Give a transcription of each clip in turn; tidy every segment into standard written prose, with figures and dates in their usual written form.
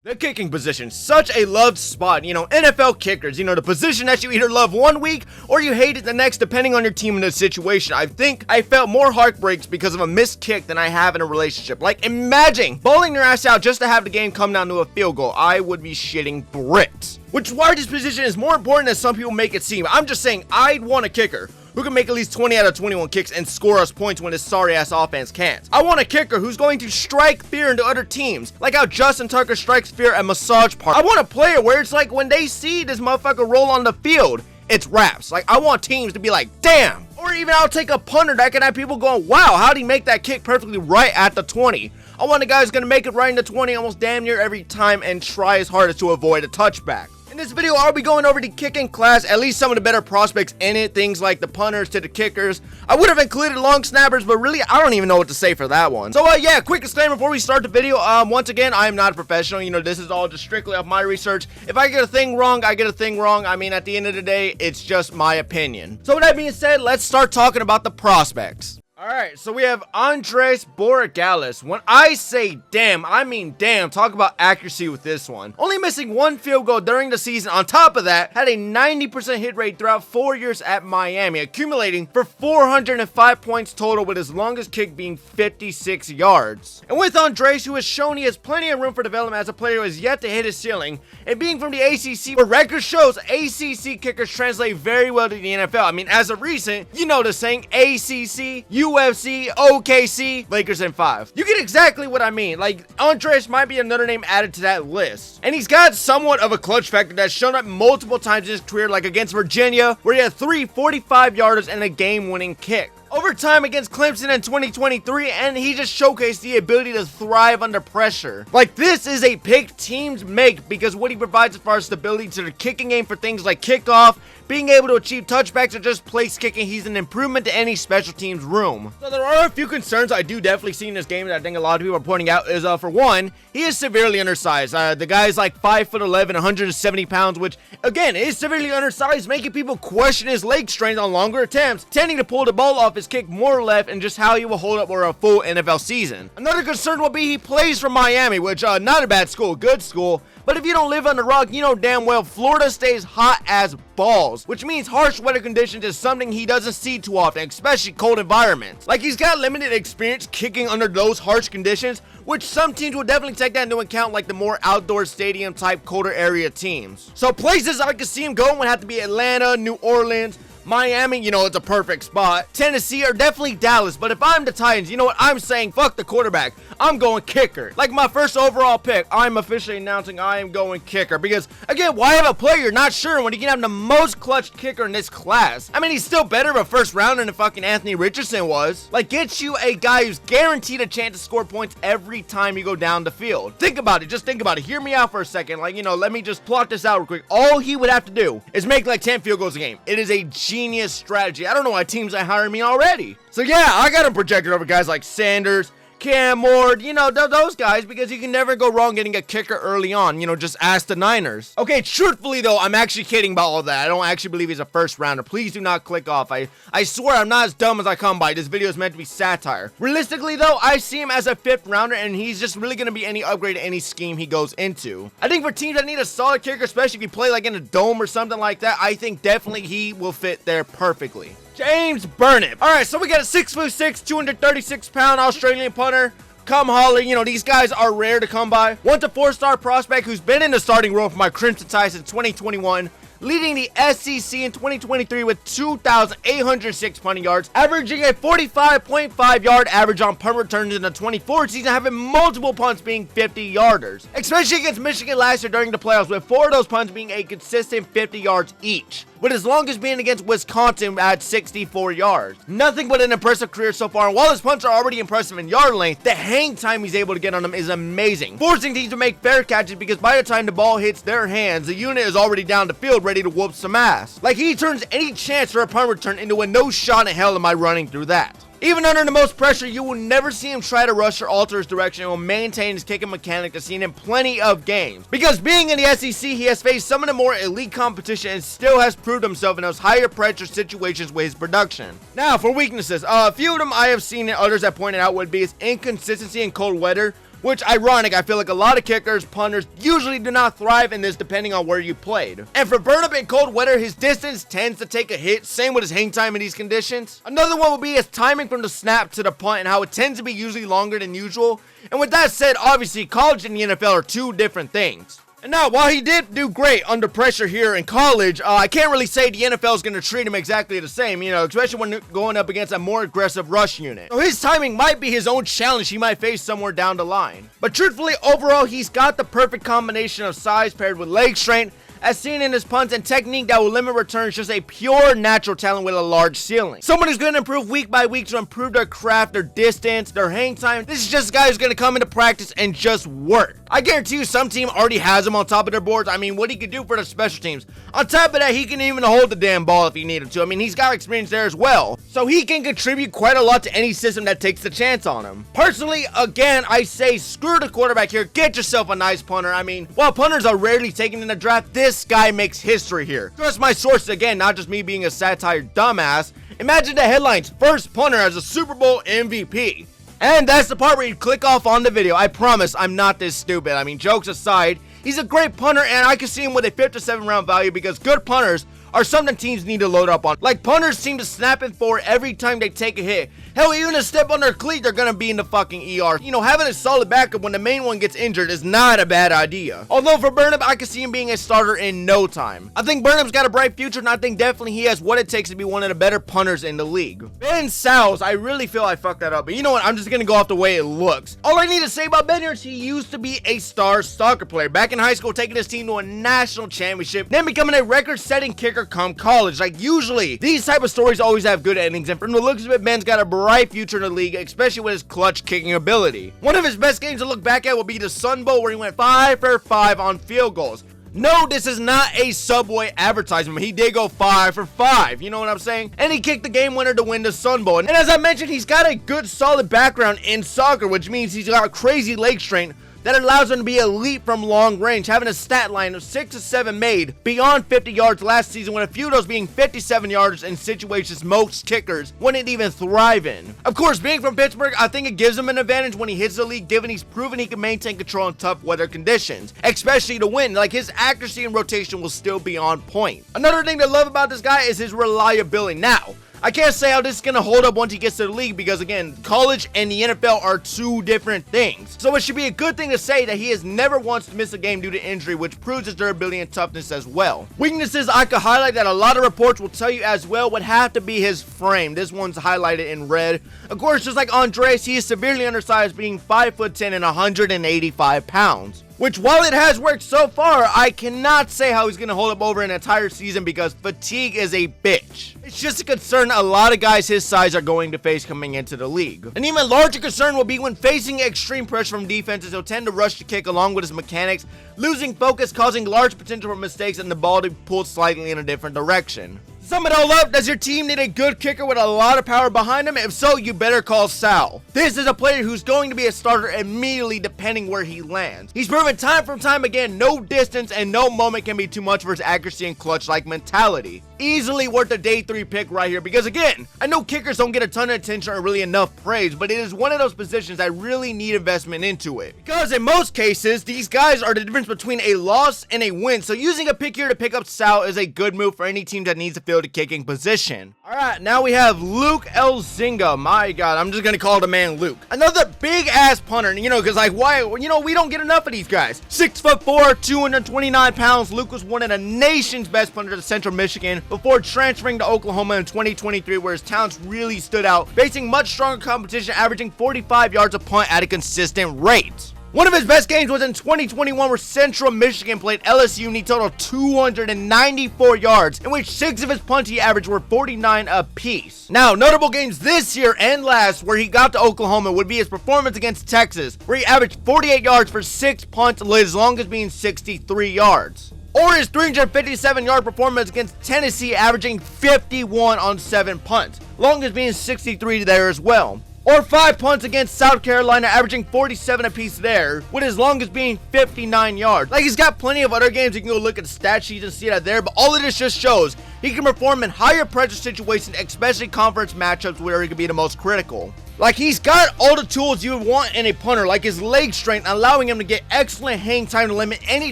The kicking position, such a loved spot. NFL kickers, the position that you either love one week or you hate it the next, depending on your team and the situation. I think I felt more heartbreaks because of a missed kick than I have in a relationship. Like, imagine bowling your ass out just to have the game come down to a field goal. I would be shitting bricks. Which is why this position is more important than some people make it seem. I'm just saying, I'd want a kicker who can make at least 20 out of 21 kicks and score us points when this sorry-ass offense can't. I want a kicker who's going to strike fear into other teams, like how Justin Tucker strikes fear at Massage Park. I want a player where it's like when they see this motherfucker roll on the field, it's raps. Like, I want teams to be like, damn. Or even I'll take a punter that can have people going, wow, how'd he make that kick perfectly right at the 20? I want a guy who's going to make it right in the 20 almost damn near every time and try as hard as to avoid a touchback. In this video, I'll be going over the kicking class, at least some of the better prospects in it, things like the punters to the kickers. I would have included long snappers, but really, I don't even know what to say for that one. So, yeah, quick disclaimer before we start the video. Once again, I am not a professional. This is all just strictly off my research. If I get a thing wrong, I get a thing wrong. I mean, at the end of the day, it's just my opinion. So, with that being said, let's start talking about the prospects. Alright, so we have Andres Boragalis. When I say damn, I mean damn. Talk about accuracy with this one. Only missing one field goal during the season. On top of that, had a 90% hit rate throughout 4 years at Miami, accumulating for 405 points total, with his longest kick being 56 yards. And with Andres, who has shown he has plenty of room for development as a player who has yet to hit his ceiling, and being from the ACC, where record shows ACC kickers translate very well to the NFL. I mean, as of recent, you know the saying, ACC, UFC, OKC, Lakers in 5. You get exactly what I mean. Like, Andres might be another name added to that list. And he's got somewhat of a clutch factor that's shown up multiple times in his career, like against Virginia, where he had 3 45-yarders and a game-winning kick. Overtime against Clemson in 2023, and he just showcased the ability to thrive under pressure. Like, this is a pick teams make because what he provides as far as stability to the kicking game for things like kickoff, being able to achieve touchbacks, or just place kicking. He's an improvement to any special teams room. So there are a few concerns I do definitely see in this game that I think a lot of people are pointing out is, for one, he is severely undersized. The guy's like 5'11", 170 pounds, which, again, is severely undersized, making people question his leg strength on longer attempts, tending to pull the ball off his kick more left, and just how he will hold up for a full NFL season. Another concern will be he plays for Miami, which, not a bad school, good school. But if you don't live on the rock, you know damn well Florida stays hot as balls, which means harsh weather conditions is something he doesn't see too often, especially cold environments. Like, he's got limited experience kicking under those harsh conditions, which some teams will definitely take that into account, like the more outdoor stadium type colder area teams. So places I could see him going would have to be Atlanta, New Orleans, Miami, it's a perfect spot. Tennessee, or definitely Dallas. But if I'm the Titans, you know what I'm saying? Fuck the quarterback. I'm going kicker. Like my first overall pick, I'm officially announcing I am going kicker. Because, again, why have a player you're not sure when you can have the most clutch kicker in this class? I mean, he's still better of a first rounder than fucking Anthony Richardson was. Like, get you a guy who's guaranteed a chance to score points every time you go down the field. Think about it. Just think about it. Hear me out for a second. Like, let me just plot this out real quick. All he would have to do is make like 10 field goals a game. It is a genius strategy. I don't know why teams ain't hiring me already. So yeah, I got him projected over guys like Sanders, Cam Ward, those guys, because you can never go wrong getting a kicker early on. Just ask the Niners. Okay, truthfully though, I'm actually kidding about all that. I don't actually believe he's a first rounder. Please do not click off. I swear I'm not as dumb as I come by. This video is meant to be satire. Realistically though, I see him as a 5th rounder, and he's just really going to be any upgrade to any scheme he goes into. I think for teams that need a solid kicker, especially if you play like in a dome or something like that, I think definitely he will fit there perfectly. James Burnett. Alright, so we got a 6'6", 236-pound Australian punter. Come Holly, these guys are rare to come by. 1 to 4-star prospect who's been in the starting role for my Crimson Tide since 2021. Leading the SEC in 2023 with 2,806 punting yards, averaging a 45.5 yard average on punt returns in the 24 season, having multiple punts being 50-yarders. Especially against Michigan last year during the playoffs, with 4 of those punts being a consistent 50 yards each, with his longest being against Wisconsin at 64 yards. Nothing but an impressive career so far, and while his punts are already impressive in yard length, the hang time he's able to get on them is amazing, forcing teams to make fair catches because by the time the ball hits their hands, the unit is already down the field ready to whoop some ass. Like, he turns any chance for a punt return into a no shot in hell am I running through that. Even under the most pressure, you will never see him try to rush or alter his direction, and will maintain his kicking mechanic that's seen in plenty of games. Because being in the SEC, he has faced some of the more elite competition and still has proved himself in those higher pressure situations with his production. Now, for weaknesses, a few of them I have seen and others that pointed out would be his inconsistency in cold weather, which ironic, I feel like a lot of kickers, punters usually do not thrive in this depending on where you played. And for burn-up in cold weather, his distance tends to take a hit, same with his hang time in these conditions. Another one will be his timing from the snap to the punt and how it tends to be usually longer than usual. And with that said, obviously college and the NFL are two different things. And now, while he did do great under pressure here in college, I can't really say the NFL is going to treat him exactly the same, especially when going up against a more aggressive rush unit. So his timing might be his own challenge he might face somewhere down the line. But truthfully, overall, he's got the perfect combination of size paired with leg strength, as seen in his punts, and technique that will limit returns, just a pure natural talent with a large ceiling. Someone who's going to improve week by week to improve their craft, their distance, their hang time. This is just a guy who's going to come into practice and just work. I guarantee you some team already has him on top of their boards. I mean, what he could do for the special teams. On top of that, he can even hold the damn ball if he needed to. I mean, he's got experience there as well. So he can contribute quite a lot to any system that takes the chance on him. Personally, again, I say screw the quarterback here. Get yourself a nice punter. I mean, while punters are rarely taken in the draft, this guy makes history here. Trust my sources again, not just me being a satire dumbass. Imagine the headlines: first punter as a Super Bowl MVP. And that's the part where you click off on the video. I promise I'm not this stupid. I mean, jokes aside, he's a great punter, and I can see him with a 5th to 7th round value because good punters are something teams need to load up on. Like, punters seem to snap in forward every time they take a hit. Hell, even a step on their cleat, they're gonna be in the fucking ER. Having a solid backup when the main one gets injured is not a bad idea. Although for Burnham, I can see him being a starter in no time. I think Burnham's got a bright future, and I think definitely he has what it takes to be one of the better punters in the league. Ben Sowles, I really feel I fucked that up, but you know what? I'm just gonna go off the way it looks. All I need to say about Ben here is he used to be a star soccer player. Back in high school, taking his team to a national championship, then becoming a record-setting kicker come college. Like, usually these type of stories always have good endings, and from the looks of it, Ben's got a bright future in the league, especially with his clutch kicking ability. One of his best games to look back at will be the Sun Bowl, where he went 5 for 5 on field goals. No, this is not a Subway advertisement. He did go 5 for 5, you know what I'm saying? And he kicked the game winner to win the Sun Bowl. And as I mentioned, he's got a good solid background in soccer, which means he's got a crazy leg strength that allows him to be elite from long range, having a stat line of 6 to 7 made beyond 50 yards last season, with a few of those being 57 yards in situations most kickers wouldn't even thrive in. Of course, being from Pittsburgh, I think it gives him an advantage when he hits the league, given he's proven he can maintain control in tough weather conditions, especially to win. Like, his accuracy and rotation will still be on point. Another thing to love about this guy is his reliability. Now, I can't say how this is going to hold up once he gets to the league because, again, college and the NFL are two different things. So it should be a good thing to say that he has never once missed a game due to injury, which proves his durability and toughness as well. Weaknesses I could highlight that a lot of reports will tell you as well would have to be his frame. This one's highlighted in red. Of course, just like Andres, he is severely undersized, being 5'10" and 185 pounds. Which, while it has worked so far, I cannot say how he's going to hold up over an entire season because fatigue is a bitch. It's just a concern a lot of guys his size are going to face coming into the league. An even larger concern will be when facing extreme pressure from defenses. He'll tend to rush the kick along with his mechanics, losing focus, causing large potential for mistakes, and the ball to be pulled slightly in a different direction. Sum it all up, does your team need a good kicker with a lot of power behind him? If so, you better call Sal. This is a player who's going to be a starter immediately depending where he lands. He's proven time from time again, no distance and no moment can be too much for his accuracy and clutch-like mentality. Easily worth a day 3 pick right here because, again, I know kickers don't get a ton of attention or really enough praise, but it is one of those positions that really need investment into it. Because in most cases, these guys are the difference between a loss and a win, so using a pick here to pick up Sal is a good move for any team that needs to fill the kicking position. Alright, now we have Luke Elzinga. My god, I'm just gonna call the man Luke. Another big ass punter, because like, why, we don't get enough of these guys. 6'4", 229 pounds, Luke was one of the nation's best punters at Central Michigan before transferring to Oklahoma in 2023, where his talents really stood out, facing much stronger competition, averaging 45 yards a punt at a consistent rate. One of his best games was in 2021, where Central Michigan played LSU, and he totaled 294 yards, in which 6 of his punts he averaged were 49 apiece. Now, notable games this year and last where he got to Oklahoma would be his performance against Texas, where he averaged 48 yards for 6 punts, his longest being 63 yards. Or his 357-yard performance against Tennessee, averaging 51 on 7 punts, longest being 63 there as well. Or 5 punts against South Carolina, averaging 47 apiece there, with his longest being 59 yards. Like, he's got plenty of other games. You can go look at the stat sheets and see that there, but all of this just shows he can perform in higher pressure situations, especially conference matchups where he can be the most critical. Like, he's got all the tools you would want in a punter, like his leg strength, allowing him to get excellent hang time to limit any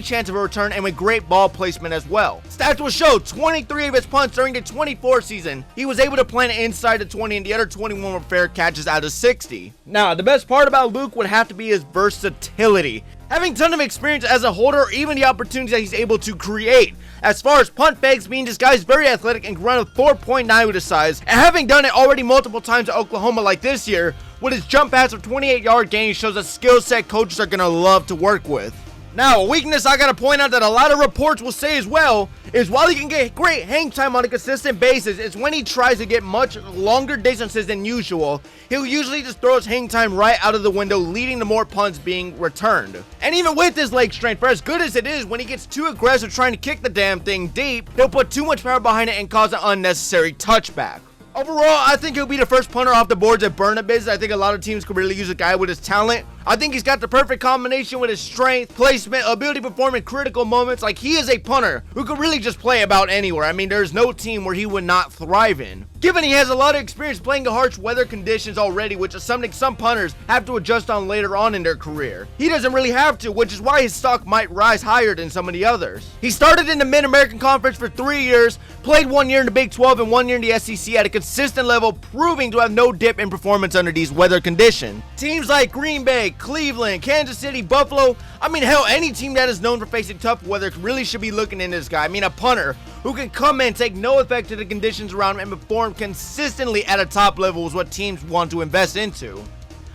chance of a return, and with great ball placement as well. Stats will show 23 of his punts during the 24 season, he was able to plant inside the 20, and the other 21 were fair catches out of 60. Now, the best part about Luke would have to be his versatility. Having a ton of experience as a holder, or even the opportunities that he's able to create. As far as punt pegs mean, this guy's very athletic and can run a 4.9 with his size, and having done it already multiple times at Oklahoma like this year, with his jump pass of 28-yard gain shows a skill set coaches are going to love to work with. Now, a weakness I gotta point out that a lot of reports will say as well is while he can get great hang time on a consistent basis, it's when he tries to get much longer distances than usual, he'll usually just throw his hang time right out of the window, leading to more punts being returned. And even with his leg strength, for as good as it is, when he gets too aggressive trying to kick the damn thing deep, he'll put too much power behind it and cause an unnecessary touchback. Overall, I think he'll be the first punter off the boards at Boragalis. I think a lot of teams could really use a guy with his talent. I think he's got the perfect combination with his strength, placement, ability to perform in critical moments. Like, he is a punter who could really just play about anywhere. I mean, there's no team where he would not thrive in. Given he has a lot of experience playing in harsh weather conditions already, which is something some punters have to adjust on later on in their career. He doesn't really have to, which is why his stock might rise higher than some of the others. He started in the Mid-American Conference for 3 years, played 1 year in the Big 12 and 1 year in the SEC at a consistent level, proving to have no dip in performance under these weather conditions. Teams like Green Bay, Cleveland, Kansas City, Buffalo, I mean, hell, any team that is known for facing tough weather really should be looking into this guy. I mean, a punter who can come in, take no effect to the conditions around him, and perform consistently at a top level is what teams want to invest into.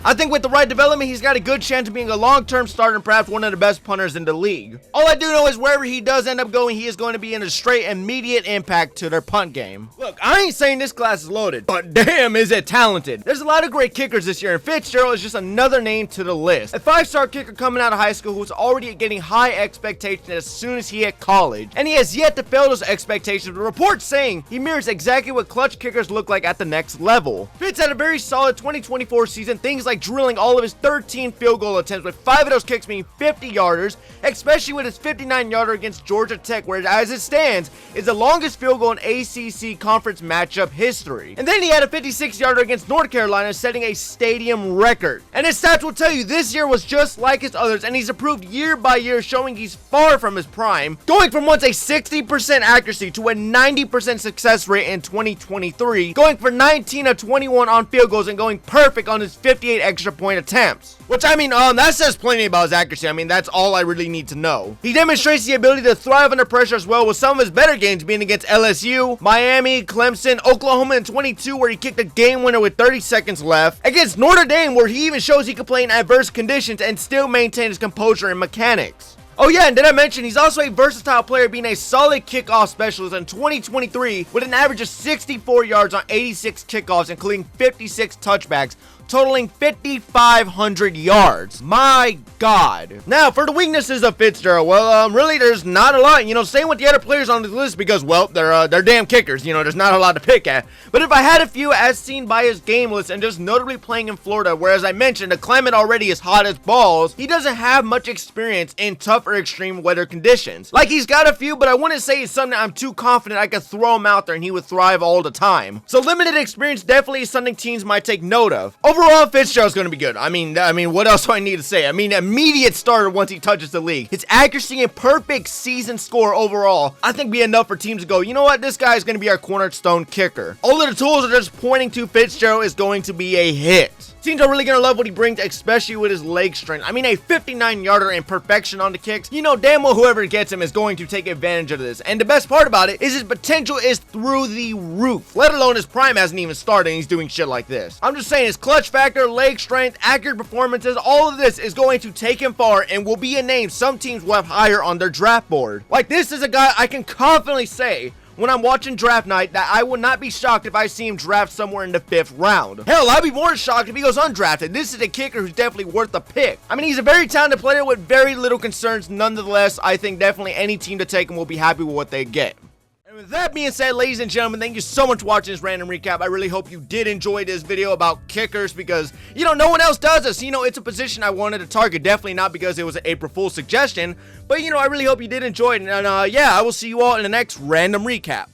I think with the right development, he's got a good chance of being a long-term starter and perhaps one of the best punters in the league. All I do know is wherever he does end up going, he is going to be in a straight immediate impact to their punt game. Look, I ain't saying this class is loaded, but damn is it talented. There's a lot of great kickers this year, and Fitzgerald is just another name to the list. A 5-star kicker coming out of high school who's already getting high expectations as soon as he hit college, and he has yet to fail those expectations, with reports saying he mirrors exactly what clutch kickers look like at the next level. Fitz had a very solid 2024 season, things like drilling all of his 13 field goal attempts, with 5 of those kicks being 50-yarders, especially with his 59-yarder against Georgia Tech, where as it stands is the longest field goal in ACC conference matchup history. And then he had a 56-yarder against North Carolina, setting a stadium record. And his stats will tell you this year was just like his others, and he's improved year by year, showing he's far from his prime, going from once a 60% accuracy to a 90% success rate in 2023, going for 19 of 21 on field goals and going perfect on his 58 extra point attempts. Which, I mean, that says plenty about his accuracy. I mean, that's all I really need to know. He demonstrates the ability to thrive under pressure as well, with some of his better games being against LSU, Miami, Clemson, Oklahoma in 22, where he kicked a game winner with 30 seconds left, against Notre Dame, where he even shows he can play in adverse conditions and still maintain his composure and mechanics. Oh yeah, and did I mention he's also a versatile player, being a solid kickoff specialist in 2023 with an average of 64 yards on 86 kickoffs, including 56 touchbacks, totaling 5,500 yards. My God. Now, for the weaknesses of Fitzgerald, well, really, there's not a lot. You know, same with the other players on this list because, well, they're damn kickers. You know, there's not a lot to pick at. But if I had a few as seen by his game list, and just notably playing in Florida, where, as I mentioned, the climate already is hot as balls, he doesn't have much experience in tough or extreme weather conditions. Like, he's got a few, but I wouldn't say it's something I'm too confident I could throw him out there and he would thrive all the time. So limited experience definitely is something teams might take note of. Overall, Fitzgerald's going to be good. I mean, what else do I need to say? I mean, immediate starter once he touches the league. His accuracy and perfect season score overall, I think, be enough for teams to go, you know what, this guy is going to be our cornerstone kicker. All of the tools are just pointing to Fitzgerald is going to be a hit. Teams are really going to love what he brings, especially with his leg strength. I mean, a 59-yarder and perfection on the kicks. You know damn well whoever gets him is going to take advantage of this. And the best part about it is his potential is through the roof. Let alone his prime hasn't even started and he's doing shit like this. I'm just saying his clutch factor, leg strength, accurate performances, all of this is going to take him far and will be a name some teams will have higher on their draft board. Like, this is a guy I can confidently say when I'm watching draft night that I would not be shocked if I see him draft somewhere in the 5th round. Hell, I'd be more shocked if he goes undrafted. This is a kicker who's definitely worth a pick. I mean, he's a very talented player with very little concerns. Nonetheless, I think definitely any team to take him will be happy with what they get. And with that being said, ladies and gentlemen, thank you so much for watching this random recap. I really hope you did enjoy this video about kickers because, you know, no one else does this. You know, it's a position I wanted to target. Definitely not because it was an April Fool's suggestion, but, you know, I really hope you did enjoy it. And, yeah, I will see you all in the next random recap.